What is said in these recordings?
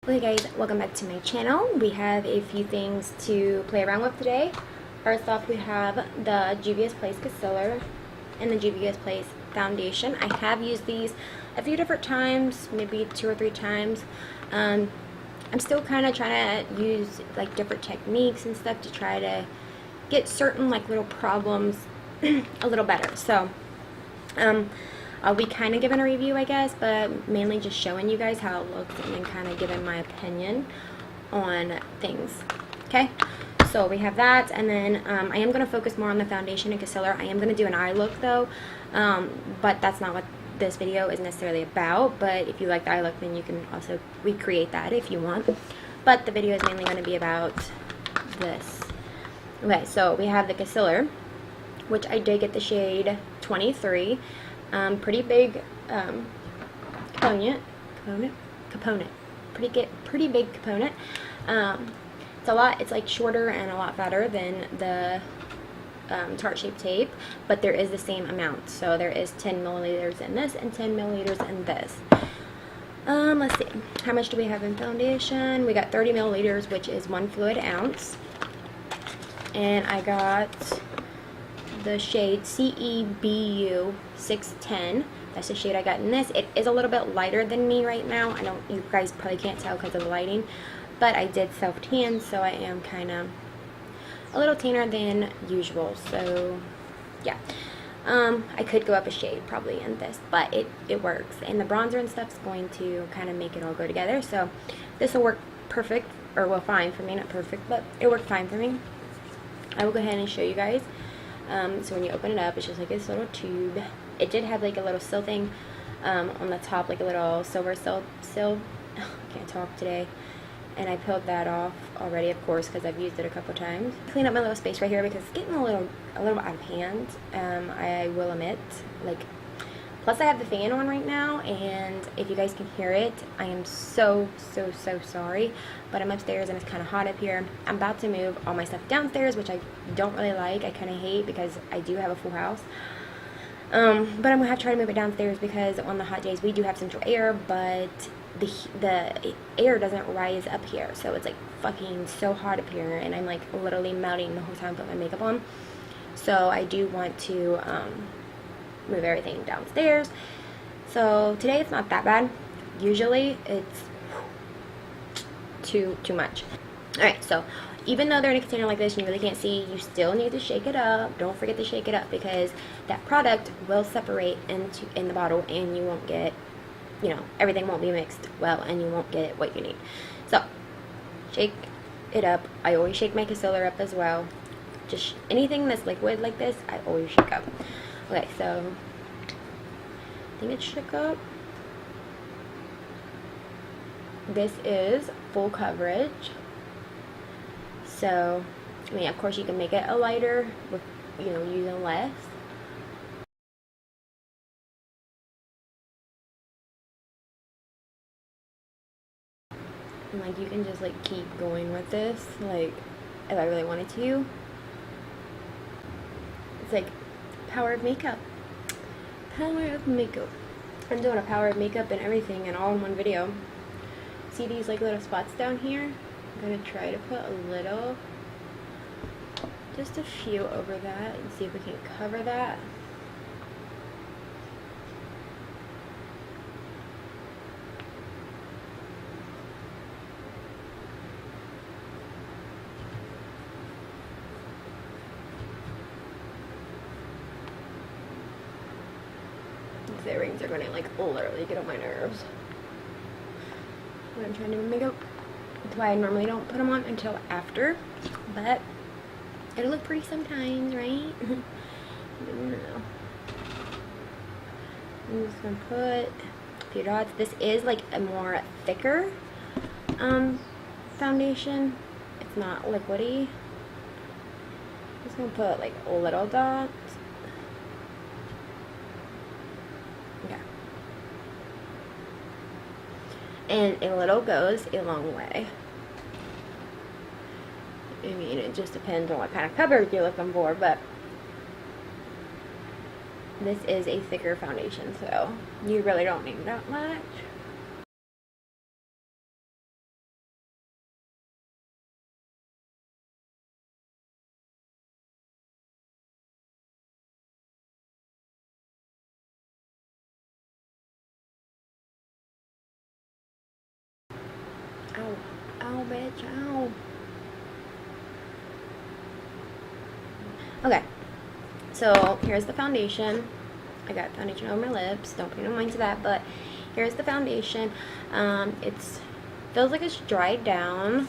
Hey guys, welcome back to my channel. We have a few things to play around with today. First off, we have the Juvias Place Concealer and the Juvias Place Foundation. I have used these a few different times, maybe 2 or 3 times. I'm still kind of trying to use like different techniques and stuff to try to get certain like little problems a little better. So I'll be kind of giving a review, I guess, but mainly just showing you guys how it looks and then kind of giving my opinion on things. Okay, so we have that, and then I am going to focus more on the foundation and concealer. I am going to do an eye look though, but that's not what this video is necessarily about. But if you like the eye look, then you can also recreate that if you want. But the video is mainly going to be about this. Okay, so we have the concealer, which I did get the shade 23. Pretty big component. Pretty big component. It's a lot. It's like shorter and a lot fatter than the Tarte Shape Tape, but there is the same amount. So there is 10 milliliters in this and 10 milliliters in this. Let's see. How much do we have in foundation? We got 30 milliliters, which is 1 fluid ounce, and I got the shade CEBU 610. That's the shade I got in this. It is a little bit lighter than me right now. I know you guys probably can't tell because of the lighting, but I did self-tan, so I am kind of a little tanner than usual. So yeah, I could go up a shade probably in this, but it works, and the bronzer and stuff is going to kind of make it all go together. So this will work perfect, or well, fine for me. Not perfect, but it worked fine for me. I will go ahead and show you guys. So when you open it up, it's just like this little tube. It did have like a little seal thing on the top, like a little silver seal. I can't talk today. And I peeled that off already, of course, because I've used it a couple times. Clean up my little space right here because it's getting a little out of hand. I will admit, like. Plus, I have the fan on right now, and if you guys can hear it, I am so sorry. But I'm upstairs, and it's kind of hot up here. I'm about to move all my stuff downstairs, which I don't really like. I kind of hate because I do have a full house. But I'm going to have to try to move it downstairs because on the hot days, we do have central air, but the air doesn't rise up here. So it's like fucking so hot up here, and I'm like literally melting the whole time I put my makeup on. So I do want to move everything downstairs. So today it's not that bad. Usually it's too much. Alright, so even though they're in a container like this and you really can't see, you still need to shake it up. Don't forget to shake it up because that product will separate in the bottle, and you won't get, you know, everything won't be mixed well, and you won't get what you need. So shake it up. I always shake my concealer up as well. Just anything that's liquid like this, I always shake up. Okay, so I think it's shook up. This is full coverage. So, I mean, of course you can make it a lighter with, you know, using less. And like you can just like keep going with this, like if I really wanted to. It's like power of makeup. Power of makeup. I'm doing a power of makeup and everything and all in one video. See these like little spots down here? I'm gonna try to put a little, just a few over that and see if we can cover that. These earrings are gonna like literally get on my nerves when I'm trying to make makeup. That's why I normally don't put them on until after, but it'll look pretty sometimes, right? I don't know. I'm just gonna put a few dots. This is like a more thicker foundation. It's not liquidy. I'm just gonna put like little dots. Yeah. And a little goes a long way. I mean, it just depends on what kind of coverage you're looking for, but this is a thicker foundation, so you really don't need that much. Ow. Ow, bitch. Ow. Okay. So, here's the foundation. I got foundation over my lips. Don't pay no mind to that, but here's the foundation. It's feels like it's dried down.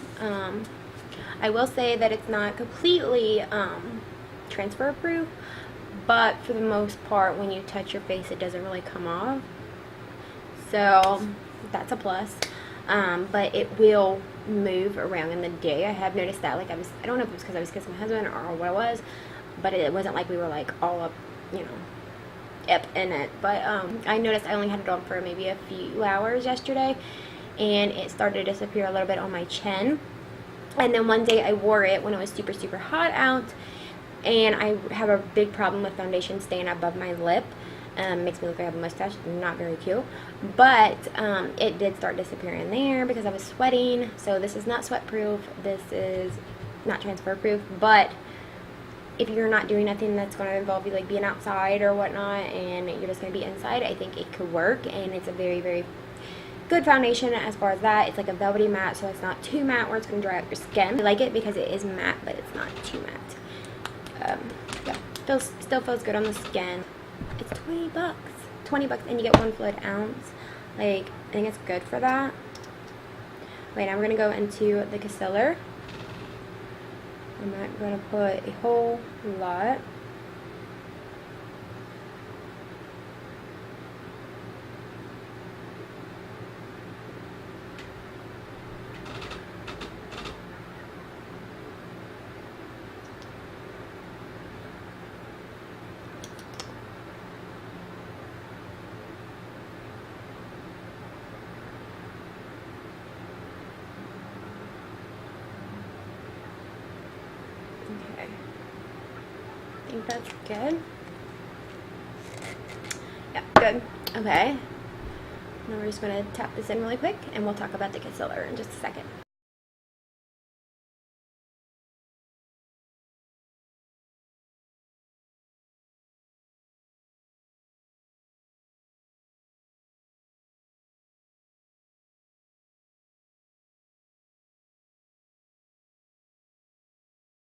I will say that it's not completely transfer proof, but for the most part, when you touch your face, it doesn't really come off. So that's a plus. But it will move around in the day. I have noticed that. Like I don't know if it was because I was kissing my husband or what it was, but it wasn't like we were like all up, you know, up in it. But I noticed I only had it on for maybe a few hours yesterday, and it started to disappear a little bit on my chin. And then one day I wore it when it was super, super hot out, and I have a big problem with foundation staying above my lip. Makes me look like I have a mustache. Not very cute. But it did start disappearing there because I was sweating. So this is not sweat proof. This is not transfer proof. But if you're not doing nothing that's going to involve you like being outside or whatnot, and you're just going to be inside, I think it could work. And it's a very, very good foundation as far as that. It's like a velvety matte, so it's not too matte where it's going to dry out your skin. I like it because it is matte, but it's not too matte. Yeah, still feels good on the skin. It's 20 bucks. 20 bucks, and you get 1 fluid ounce. Like, I think it's good for that. Wait, now we're going to go into the concealer. I'm not going to put a whole lot. I think that's good. Yeah, good. Okay. Now we're just going to tap this in really quick, and we'll talk about the concealer in just a second.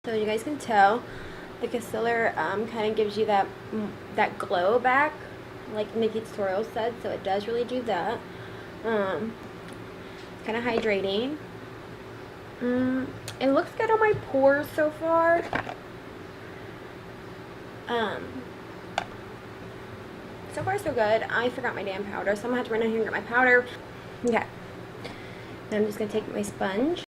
So you guys can tell the concealer kind of gives you that glow back, like Nikki tutorial said, so it does really do that. It's kind of hydrating. It looks good on my pores so far. So far so good. I forgot my damn powder, so I'm gonna have to run down here and get my powder. Okay. Then I'm just gonna take my sponge.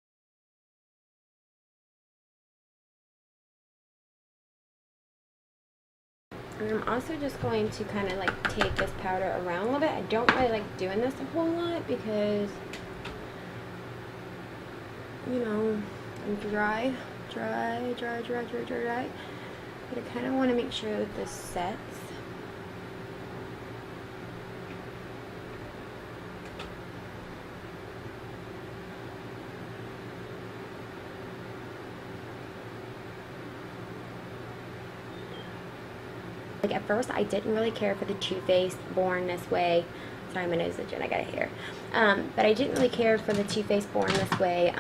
And I'm also just going to kind of like take this powder around a little bit. I don't really like doing this a whole lot because, you know, I'm dry. But I kind of want to make sure that this sets. Like at first I didn't really care for the Too Faced Born This Way. Sorry, my nose is itching, I got a hair. But I didn't really care for the Too Faced Born This Way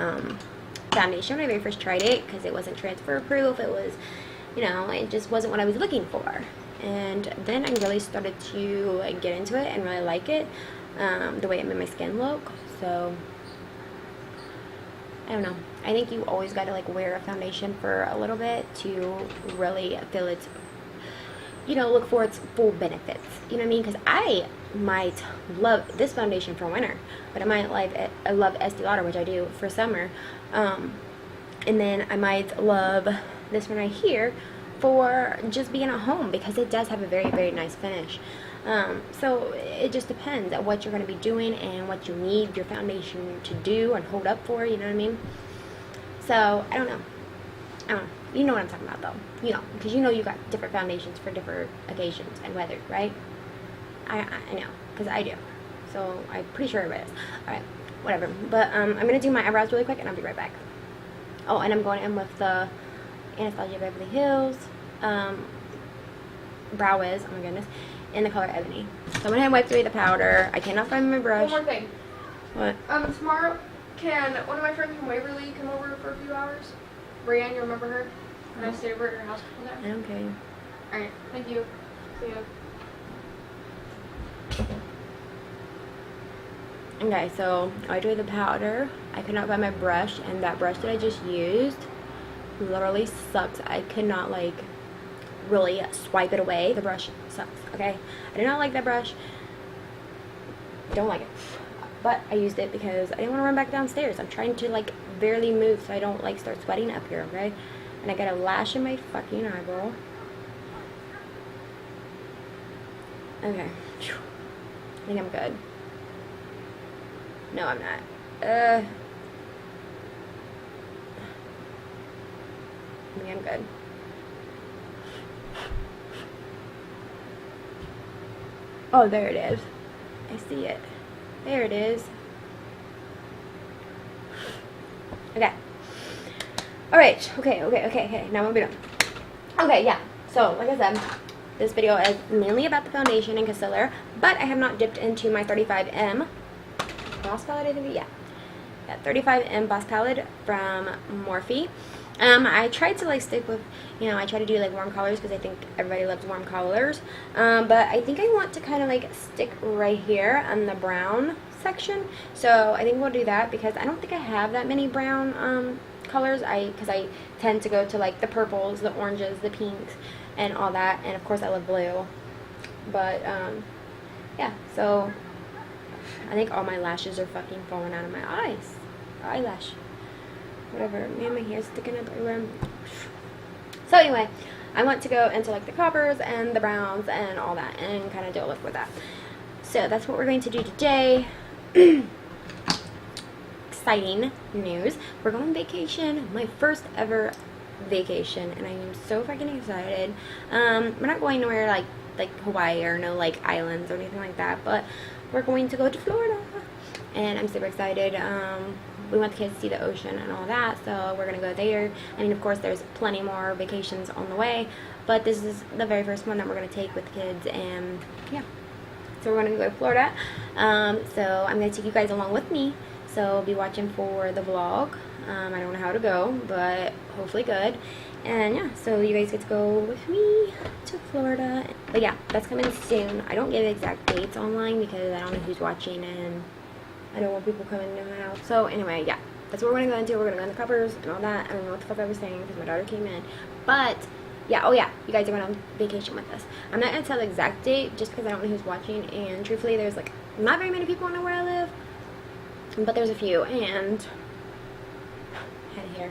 foundation when I very first tried it because it wasn't transfer proof. It was, you know, it just wasn't what I was looking for. And then I really started to get into it and really like it, the way it made my skin look. So I don't know. I think you always got to like wear a foundation for a little bit to really feel its, you know, look for its full benefits. You know what I mean? Because I might love this foundation for winter, but I might love Estee Lauder, which I do, for summer. And then I might love this one right here for just being at home because it does have a very, very nice finish. So it just depends on what you're going to be doing and what you need your foundation to do and hold up for, you know what I mean? So, I don't know. You know what I'm talking about, though. You know, because you know you got different foundations for different occasions and weather, right? I know, because I do. So, I'm pretty sure everybody does. Alright, whatever. But, I'm going to do my eyebrows really quick, and I'll be right back. Oh, and I'm going in with the Anastasia Beverly Hills Brow Wiz, oh my goodness, in the color Ebony. So I'm going to wipe away the powder. I cannot find my brush. One more thing. What? Tomorrow, Can one of my friends from Waverly come over for a few hours? Brianne, you remember her? And I stayed over at her house for that. I don't care. Alright, thank you. See ya. Okay, so I do the powder. I could not find my brush, and that brush that I just used literally sucks. I could not like really swipe it away. The brush sucks. Okay, I did not like that brush. Don't like it, but I used it because I didn't want to run back downstairs. I'm trying to like barely move so I don't like start sweating up here. Okay, and I got a lash in my fucking eyeball. Okay, I think I'm good. No, I'm not. I think I'm good. Oh, there it is. I see it. There it is. Okay. Alright. Okay. Now I'm gonna be done. Okay, yeah. So, like I said, this video is mainly about the foundation and concealer, but I have not dipped into my 35M Boss Palette, I think. Yeah, 35M Boss Palette from Morphe. I tried to like stick with, I try to do like warm colors because I think everybody loves warm colors. But I think I want to kind of like stick right here on the brown section. So I think we'll do that because I don't think I have that many brown colors. Because I tend to go to like the purples, the oranges, the pinks, and all that. And of course I love blue. But yeah, so I think all my lashes are fucking falling out of my eyes. Eyelash. Whatever. Man, my hair's sticking up everywhere. So anyway, I want to go into like the coppers and the browns and all that and kind of do a look with that. So that's what we're going to do today. Exciting news. We're going on vacation. My first ever vacation. And I am so fucking excited. We're not going anywhere like Hawaii or no like islands or anything like that. But we're going to go to Florida. And I'm super excited. We want the kids to see the ocean and all that, so we're gonna go there. I mean, of course, there's plenty more vacations on the way, but this is the very first one that we're gonna take with the kids, and yeah. So we're gonna go to Florida. So I'm gonna take you guys along with me. So be watching for the vlog. I don't know how to go, but hopefully good. And yeah, so you guys get to go with me to Florida. But yeah, that's coming soon. I don't give exact dates online because I don't know who's watching and I don't want people coming to my house. So anyway, yeah, that's what we're gonna go into. We're gonna go in the covers and all that. I don't know what the fuck I was saying because my daughter came in. But yeah, oh yeah, you guys are going on vacation with us. I'm not gonna tell the exact date just because I don't know who's watching. And truthfully, there's like not very many people know where I live, but there's a few. And head here,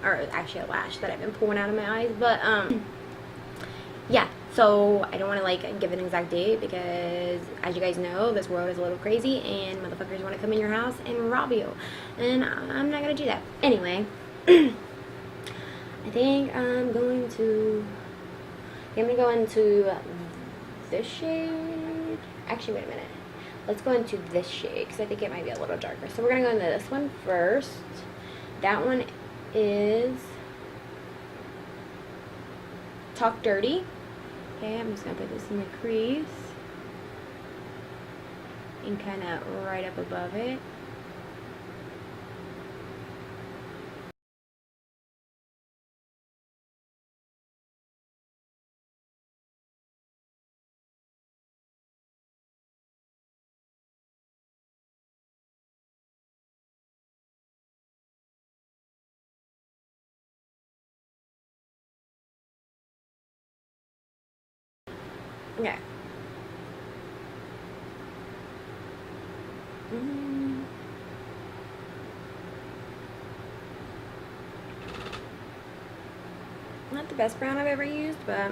or actually a lash that I've been pulling out of my eyes. But yeah. So I don't want to like give an exact date because, as you guys know, this world is a little crazy and motherfuckers want to come in your house and rob you, and I'm not gonna do that. Anyway, I think I'm gonna go into this shade. Actually, wait a minute. Let's go into this shade because I think it might be a little darker. So we're gonna go into this one first. That one is Talk Dirty. Okay, I'm just going to put this in the crease and kind of right up above it. Okay. Not the best brown I've ever used, but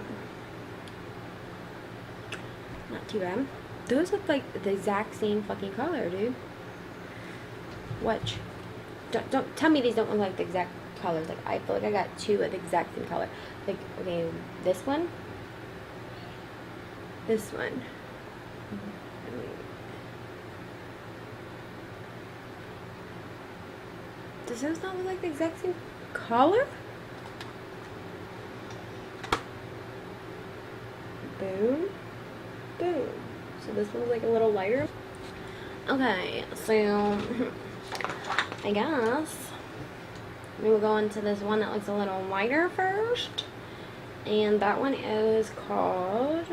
not too bad. Those look like the exact same fucking color, dude. Watch. Don't tell me these don't look like the exact colors. Like, I feel like I got two of the exact same color. Like, okay, this one. This one. Does those not look like the exact same color? Boom. Boom. So this one's like a little lighter. Okay, so I guess we will go into this one that looks a little whiter first. And that one is called,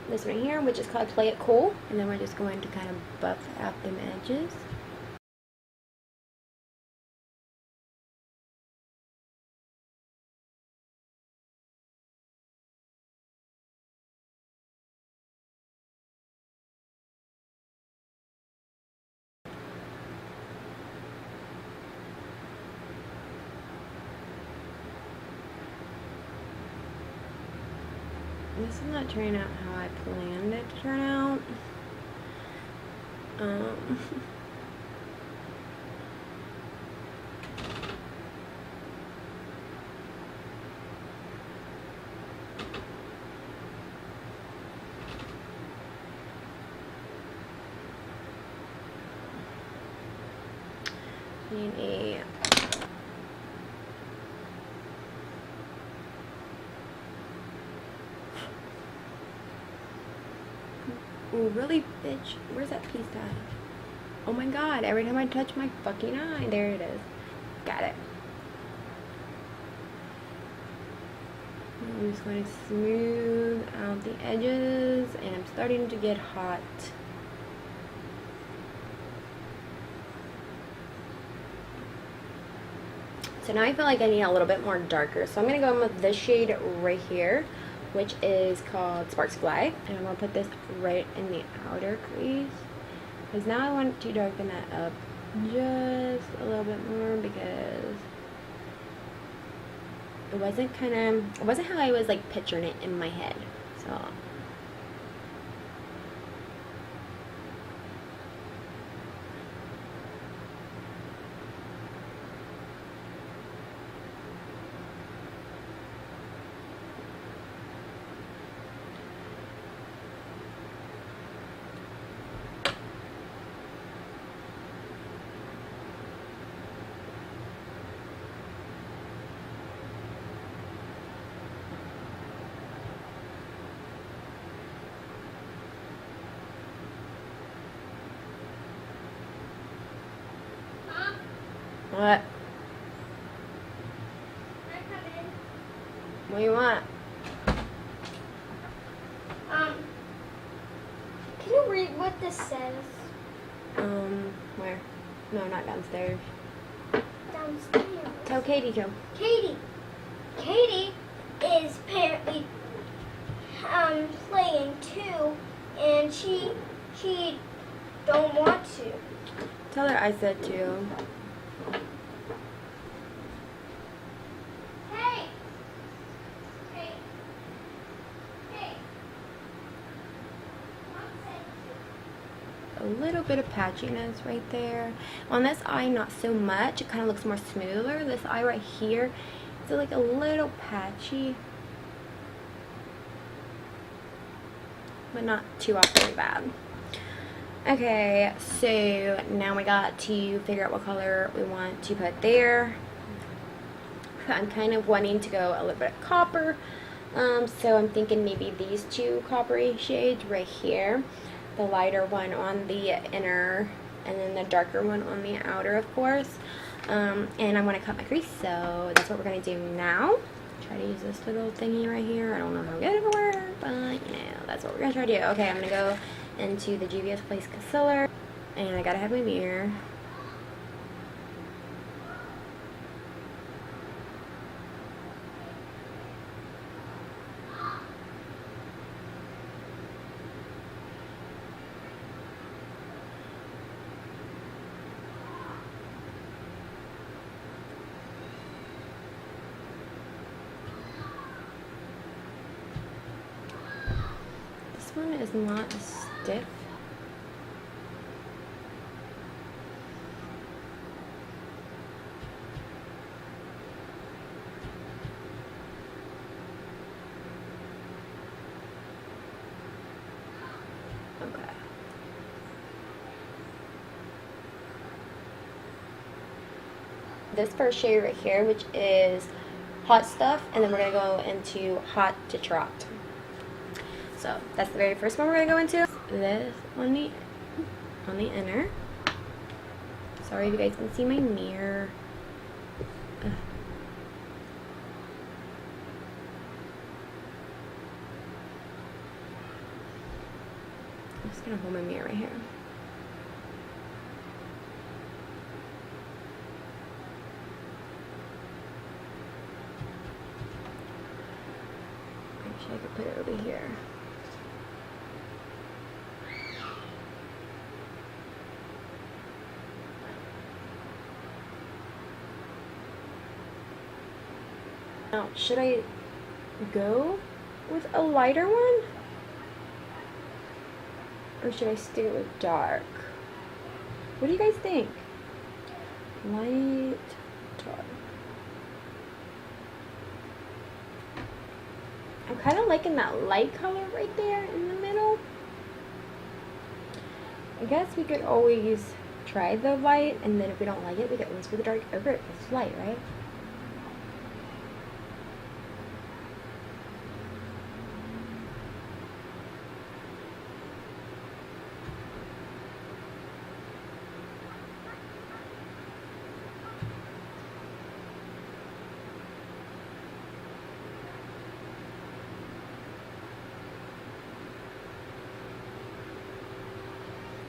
this right here, which is called Play It Cool. And then we're just going to kind of buff out them edges. This is not turning out how I planned it to turn out. Need a ooh, really, bitch? Where's that piece at? Oh my god, every time I touch my fucking eye, there it is. Got it. I'm just going to smooth out the edges, and I'm starting to get hot. So now I feel like I need a little bit more darker. So I'm going to go in with this shade right here, which is called Sparks Fly. And I'm going to put this right in the outer crease. Because now I want to darken that up just a little bit more, because it wasn't how I was like picturing it in my head. So what? What do you want? Can you read what this says? Where? No, not downstairs. Downstairs. Tell Katie to. Katie. Katie is apparently playing too, and she don't want to. Tell her I said to. Hey. Hey. Hey. Mom said A little bit of patchiness right there. On this eye, not so much. It kind of looks more smoother. This eye right here is like a little patchy, but not too awfully bad. Okay, so now we got to figure out what color we want to put there. I'm kind of wanting to go a little bit copper, so I'm thinking maybe these two coppery shades right here. The lighter one on the inner, and then the darker one on the outer, of course. And I want to cut my crease, so that's what we're going to do now. Try to use this little thingy right here. I don't know how good it'll work, but you know, that's what we're going to try to do. Okay, I'm going to go into the Juvias Place Concealer, and I got to have my mirror. This one is not stiff. Okay. This first shade right here, which is Hot Stuff, and then we're going to go into Hot to Trot. So that's the very first one we're going to go into. This on the inner. Sorry if you guys can see my mirror. Ugh. I'm just gonna hold my mirror right here. Actually, I could put it over here. Now, should I go with a lighter one? Or should I stick with dark? What do you guys think? Light, dark. I'm kind of liking that light color right there in the middle. I guess we could always try the light, and then if we don't like it, we could always put the dark over it. It's light, right?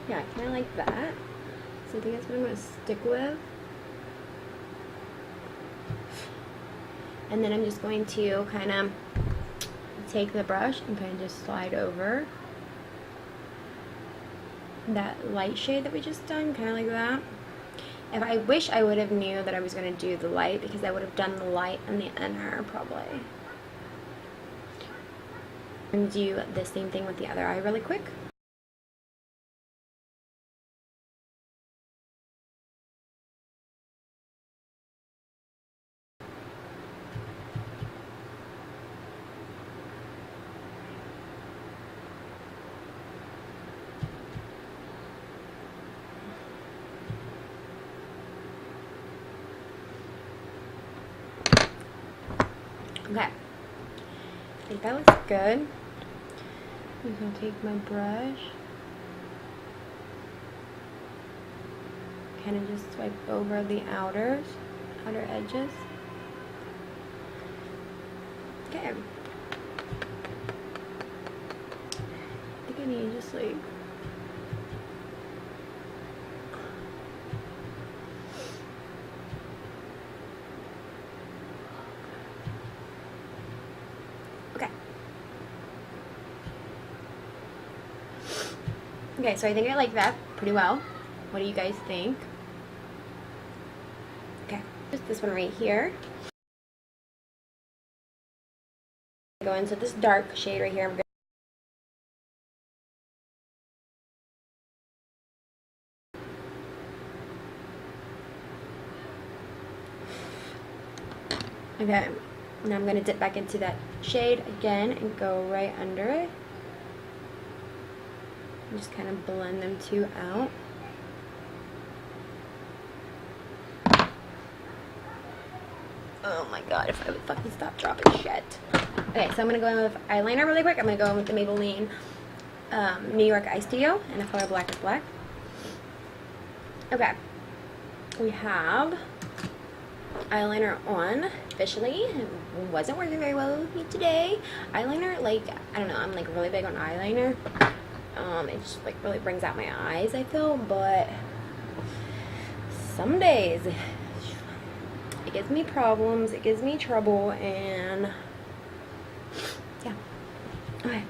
Yeah, I kind of like that. So I think that's what I'm going to stick with. And then I'm just going to kind of take the brush and kind of just slide over that light shade that we just done, kind of like that. If I wish I would have knew that I was going to do the light, because I would have done the light on the inner probably. And do the same thing with the other eye really quick. Okay, I think that looks good. I'm just gonna take my brush, kind of just swipe over the outer edges. Okay. I think I need just like okay, so I think I like that pretty well. What do you guys think? Okay, just this one right here. Go into this dark shade right here. Okay, now I'm going to dip back into that shade again and go right under it. And just kind of blend them two out. Oh my god, if I would fucking stop dropping shit. Okay, so I'm going to go in with eyeliner really quick. I'm going to go in with the Maybelline New York Eye Studio in the color Black is Black. Okay, we have eyeliner on officially. It wasn't working very well with me today. Eyeliner, like, I don't know, I'm like really big on eyeliner. It just like really brings out my eyes, I feel, but some days it gives me problems, it gives me trouble, and yeah. Okay,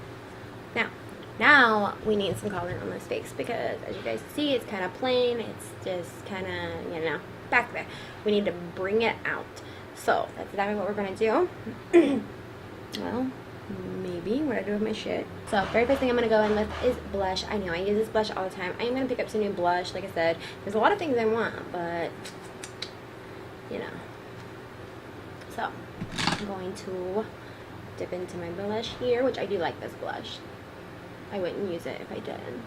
now we need some color on this face, because as you guys see, it's kind of plain. It's just kind of, you know, back there. We need to bring it out. So that's exactly what we're gonna do. Well, maybe what I do with my shit. So very first thing I'm gonna go in with is blush. I know I use this blush all the time. I am gonna pick up some new blush. Like I said, there's a lot of things I want, but you know. So I'm going to dip into my blush here, which I do like this blush. I wouldn't use it if I didn't.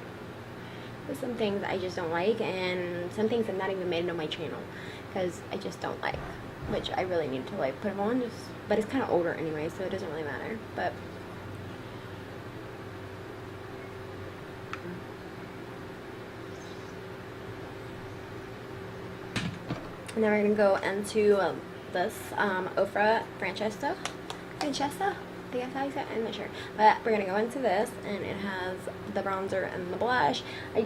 There's some things I just don't like, and some things I'm not even made on my channel because I just don't like, which I really need to like put them on. Just, but it's kind of older anyway, so it doesn't really matter. But And then we're going to go into this Ofra Francesca. Francesca? I think that's how you say it. I'm not sure. But we're going to go into this, and it has the bronzer and the blush. I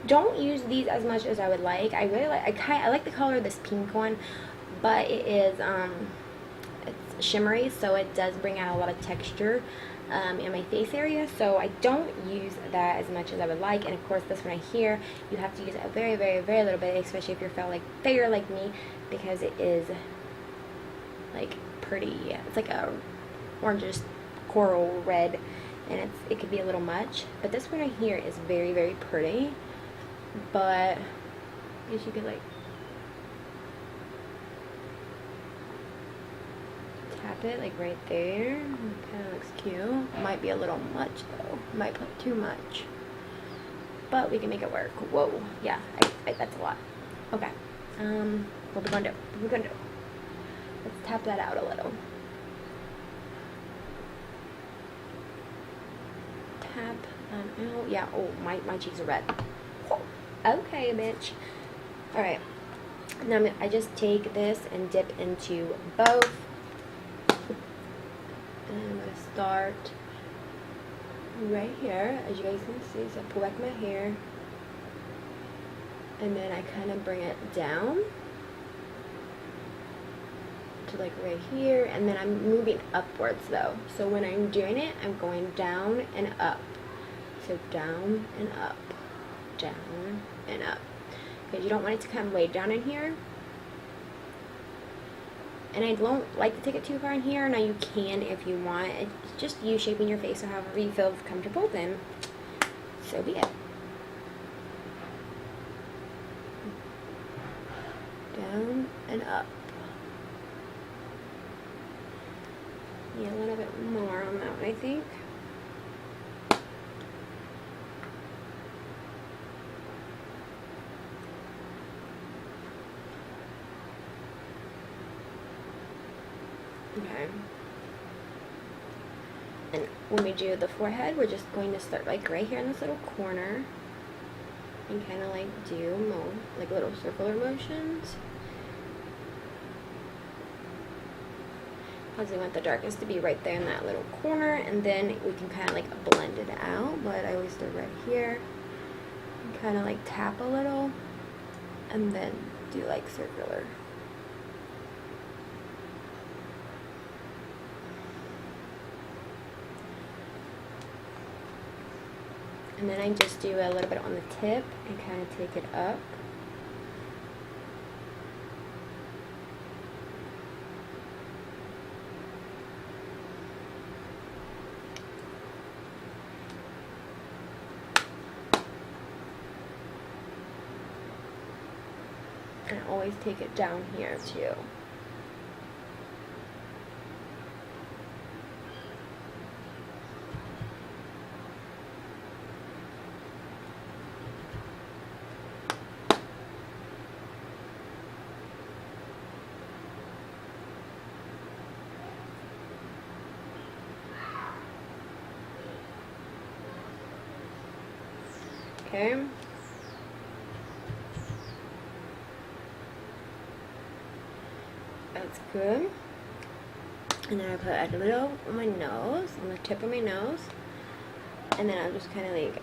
don't use these as much as I would like. I really like, I like the color of this pink one, but it is, it's shimmery, so it does bring out a lot of texture in my face area, so I don't use that as much as I would like. And of course this one right here, you have to use a very, very, very little bit, especially if you're fair like me, because it is like pretty. It's like a orangish coral red, and it could be a little much. But this one right here is very, very pretty. But I guess you could like tap it like right there. Kind of looks cute. Might be a little much though. Might put too much. But we can make it work. Whoa. Yeah, that's a lot. Okay. What we gonna do? What we gonna do? Let's tap that out a little. Tap out. Yeah. Oh, my cheeks are red. Okay, bitch. Alright. Now I just take this and dip into both. And I'm going to start right here, as you guys can see. So I pull back my hair. And then I kind of bring it down to like right here. And then I'm moving upwards though. So when I'm doing it, I'm going down and up. So down and up. Down and up, because you don't want it to come way down in here, and I don't like to take it too far in here. Now you can if you want. It's just you shaping your face, so however you feel comfortable, then so be it. Down and up. Yeah, a little bit more on that one, I think. Okay. And when we do the forehead, we're just going to start like right here in this little corner and kind of like do like little circular motions. Because we want the darkness to be right there in that little corner, and then we can kind of like blend it out. But I always start right here and kind of like tap a little, and then do like circular. And then I just do a little bit on the tip and kind of take it up. And always take it down here too. Okay. That's good. And then I put a little on my nose, on the tip of my nose. And then I'll just kind of like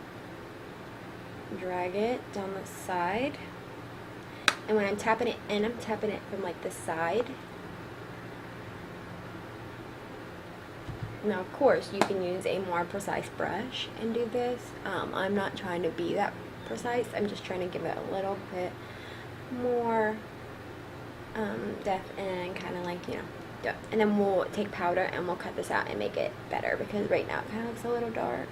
drag it down the side. And when I'm tapping it in, I'm tapping it from like the side. Now, of course, you can use a more precise brush and do this. I'm not trying to be that precise. I'm just trying to give it a little bit more depth and kind of like, you know. And then we'll take powder and we'll cut this out and make it better, because right now it kind of looks a little dark.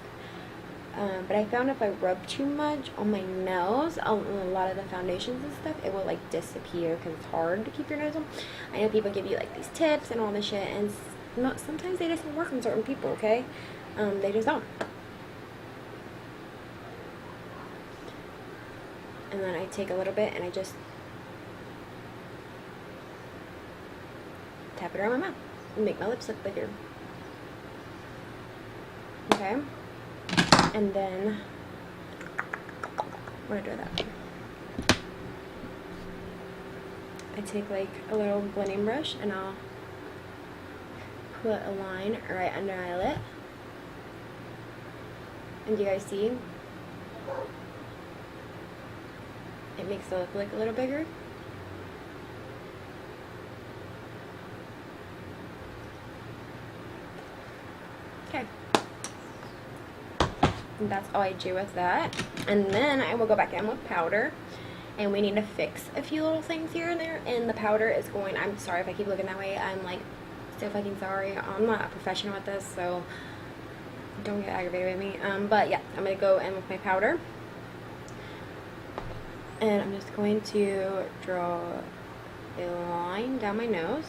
But I found if I rub too much on my nose, on a lot of the foundations and stuff, it will like disappear because it's hard to keep your nose on. I know people give you like these tips and all this shit, and sometimes they just don't work on certain people, okay? They just don't. And then I take a little bit and I just tap it around my mouth and make my lips look bigger. Okay? And then, what do I do with that? I take like a little blending brush and I'll put a line right under my lip. And do you guys see? It makes the lip look a little bigger. Okay. And that's all I do with that. And then I will go back in with powder. And we need to fix a few little things here and there. And the powder is going, I'm sorry if I keep looking that way. I'm like so fucking sorry. I'm not a professional at this, so don't get aggravated with me. But yeah, I'm going to go in with my powder. And I'm just going to draw a line down my nose.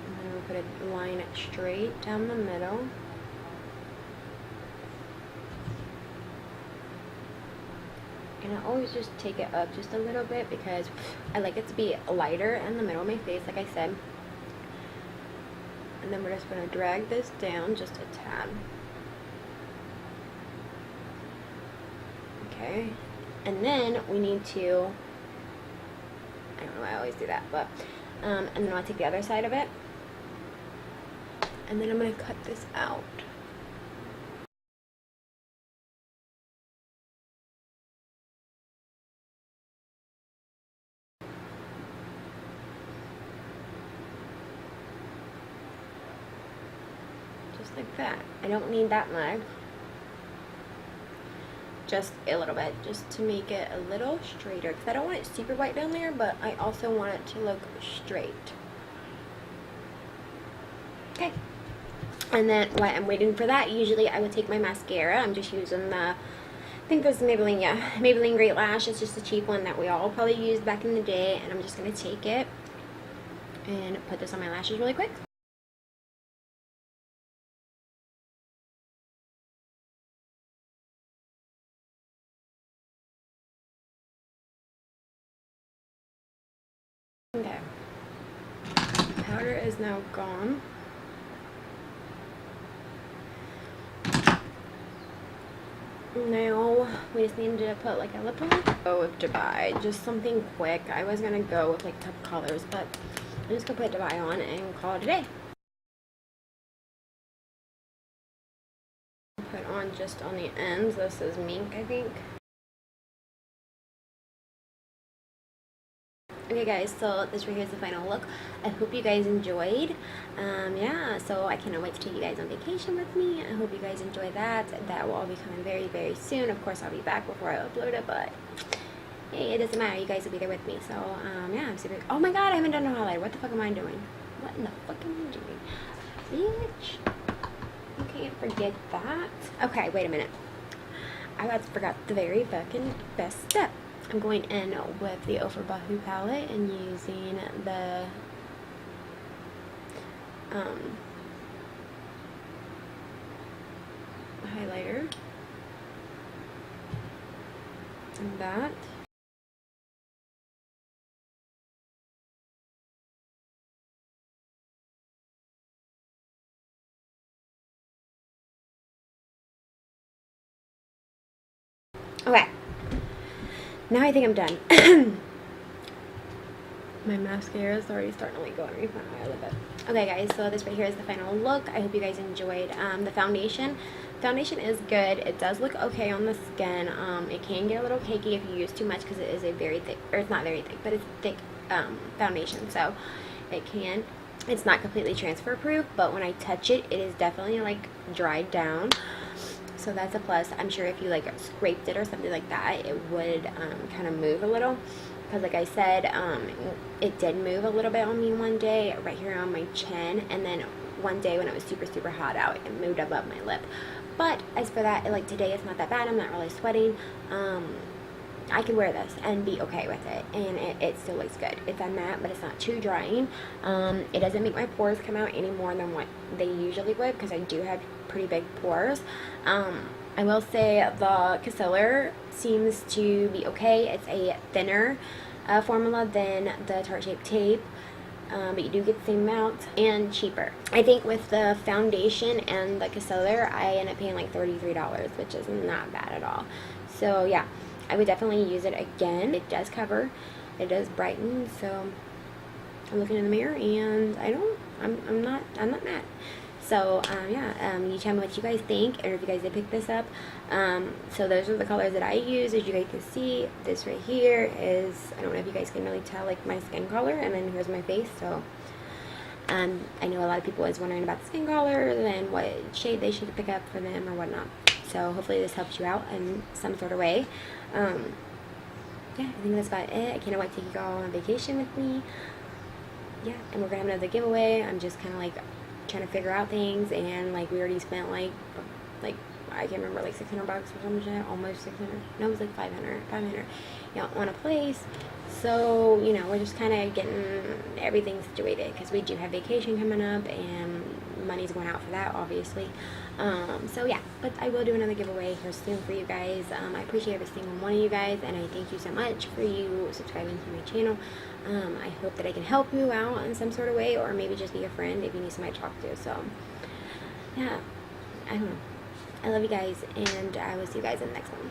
And then we'll put a line straight down the middle. And I always just take it up just a little bit because I like it to be lighter in the middle of my face, like I said. And then we're just going to drag this down just a tad. Okay. And then we need to, I don't know why I always do that, but, and then I'll take the other side of it. And then I'm going to cut this out. Just like that. I don't need that much. Just a little bit, just to make it a little straighter. Because I don't want it super white down there, but I also want it to look straight. Okay. And then while I'm waiting for that, usually I would take my mascara. I'm just using the, I think this is Maybelline, yeah. Maybelline Great Lash. It's just a cheap one that we all probably used back in the day. And I'm just going to take it and put this on my lashes really quick. Okay, powder is now gone. Now we just need to put like a lip liner. Go with Dubai, just something quick. I was gonna go with like top colors, but I'm just gonna put Dubai on and call it a day. Put on just on the ends. This is mink, I think. Okay guys, so this right here is the final look. I hope you guys enjoyed. Yeah, so I cannot wait to take you guys on vacation with me. I hope you guys enjoy that. That will all be coming very, very soon. Of course, I'll be back before I upload it, but hey, it doesn't matter. You guys will be there with me. So, yeah, I'm super... Oh my god, I haven't done no highlighter. What the fuck am I doing? What in the fuck am I doing? Bitch. You can't forget that. Okay, wait a minute. I forgot the very fucking best step. I'm going in with the Over Bahu palette and using the highlighter and that. Okay. Now I think I'm done. My mascara is already starting to like go underneath my eye a little bit. Okay guys, so this right here is the final look. I hope you guys enjoyed the foundation. Foundation is good. It does look okay on the skin. It can get a little cakey if you use too much because it is a very thick, or it's not very thick, but it's thick foundation. So it's not completely transfer proof, but when I touch it, it is definitely like dried down. So that's a plus. I'm sure if you like scraped it or something like that, it would kind of move a little. Because like I said, it did move a little bit on me one day right here on my chin. And then one day when it was super, super hot out, it moved above my lip. But as for that, like today, it's not that bad. I'm not really sweating. I can wear this and be okay with it. And it still looks good. It's a matte, but it's not too drying. It doesn't make my pores come out any more than what they usually would. Because I do have pretty big pores. I will say the concealer seems to be okay. It's a thinner formula than the Tarte Shape Tape. but you do get the same amount and cheaper. I think with the foundation and the concealer, I end up paying like $33, which is not bad at all. So yeah, I would definitely use it again. It does cover, it does brighten, so I'm looking in the mirror and I'm not mad. So yeah, you tell me what you guys think, or if you guys did pick this up. So those are the colors that I use. As you guys can see, this right here is, I don't know if you guys can really tell, like my skin color, and then here's my face. So I know a lot of people is wondering about the skin color and what shade they should pick up for them or whatnot. So hopefully this helps you out in some sort of way. Yeah, I think that's about it. I can't wait to take you all on vacation with me. Yeah, and we're gonna have another giveaway. I'm just kind of like trying to figure out things, and like we already spent like I can't remember, like $600 or something, almost 600. No, it was like 500, yeah, on a place. So you know, we're just kind of getting everything situated because we do have vacation coming up and money's going out for that, obviously. So yeah, but I will do another giveaway here soon for you guys. I appreciate every single one of you guys, and I thank you so much for you subscribing to my channel. I hope that I can help you out in some sort of way, or maybe just be a friend if you need somebody to talk to. So yeah, I don't know. I love you guys, and I will see you guys in the next one.